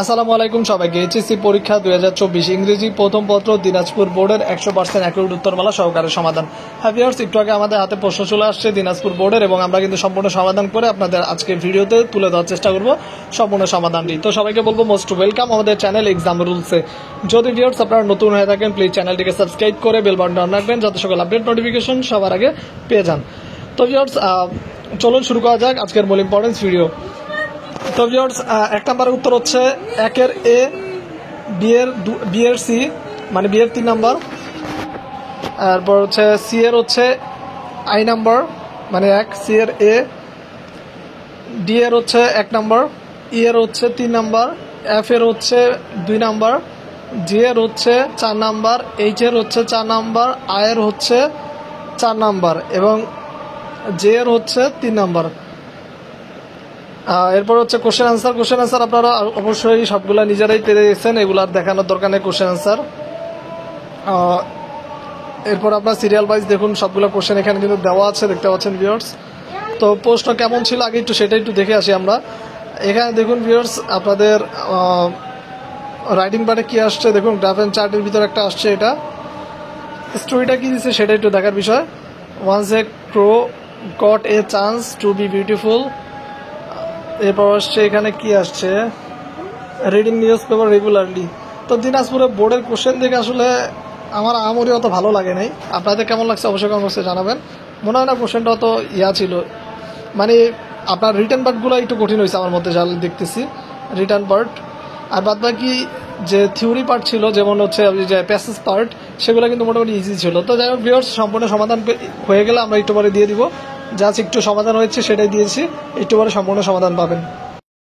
আসসালামু আলাইকুম সবাইকে। এইচএসসি পরীক্ষা 2024 ইংরেজি প্রথম পত্র দিনাজপুর বোর্ডের 100% অ্যাকুরেট উত্তরমালা সহকারে সমাধান। হ্যাঁ ভিউয়ার্স, একটু আগে আমাদের হাতে প্রশ্ন চলে আসছে দিনাজপুর বোর্ডের এবং আমরা কিন্তু সম্পূর্ণ সমাধান করে আপনাদের আজকের ভিডিওতে তুলে দেওয়ার চেষ্টা করব সম্পূর্ণ সমাধানটি। তো সবাইকে বলবো মোস্ট ওয়েলকাম আমাদের চ্যানেল এক্সাম রুলসে। যদি ভিউয়ার্স আপনারা নতুন হয়ে থাকেন প্লিজ চ্যানেলটিকে সাবস্ক্রাইব করে বেল বাটনটা অন রাখবেন যাতে সকল আপডেট নোটিফিকেশন সবার আগে পেয়ে যান। তো ভিউয়ার্স চলুন শুরু করা যাক আজকের মূল ইম্পর্টেন্স ভিডিও। তো ভিউয়ার্স, এক নম্বরের উত্তর হচ্ছে একের এ, বি এর সি মানে বি এর 3 নাম্বার, তারপর হচ্ছে সি এর হচ্ছে আই নাম্বার মানে 1, সি এর এ, ডি এর হচ্ছে 1 নাম্বার, ই এর হচ্ছে 3 নাম্বার, এফ এর হচ্ছে 2 নাম্বার, জি এর হচ্ছে 4 নাম্বার, এইচ এর হচ্ছে 4 নাম্বার, আই এর হচ্ছে 4 নাম্বার এবং জে এর হচ্ছে 3 নাম্বার। এরপর হচ্ছে কোশ্চেন আনসার আপনারা অবশ্যই সবগুলা নিজেরাই পেরে গেছেন, এগুলার দেখানোর দরকার নেই কোশ্চেন আনসার। এরপর আপনার সিরিয়াল ওয়াইজ দেখুন সবগুলো কোশ্চেন এখানে কিন্তু দেওয়া আছে, দেখতে পাচ্ছেন ভিউয়ার্স। তো প্রশ্ন কেমন ছিল আগে সেটা একটু দেখে আসি আমরা। এখানে দেখুন ভিউয়ার্স আপনাদের রাইটিং পার্টে কি আসছে দেখুন, গ্রাফ অ্যান্ড চার্টের ভিতরে একটা আসছে, এটা স্টোরিটা কি দিচ্ছে সেটা একটু দেখার বিষয়। Once a crow got a chance to be beautiful. এরপর আসছে এখানে কি আসছে, রিডিং নিউজ পেপার রেগুলারলি। তো দিনাজপুরে বোর্ডের কোশ্চেন দেখে আসলে আমার আমরি অত ভালো লাগে নাই, আপনাদের কেমন লাগছে অবশ্যই কমেন্ট বক্সে জানাবেন। মনে হয় না কোশ্চেনটা অত ছিল, মানে আপনার রিটার্ন পার্টগুলো একটু কঠিন হয়েছে আমার মধ্যে যা দেখতেছি, রিটার্ন পার্ট। আর বাদ বাকি যে থিওরি পার্ট ছিল যেমন হচ্ছে যে প্যাসেজ পার্ট সেগুলো কিন্তু মোটামুটি ইজি ছিল। তো যাই হোক ভিউয়ার্স, সম্পূর্ণ সমাধান হয়ে গেলে আমরা একটু পরে দিয়ে দিব, জাস্ট একটু সমাধান হয়েছে সেটাই দিয়েছি, একটু পরে সম্পূর্ণ সমাধান পাবেন।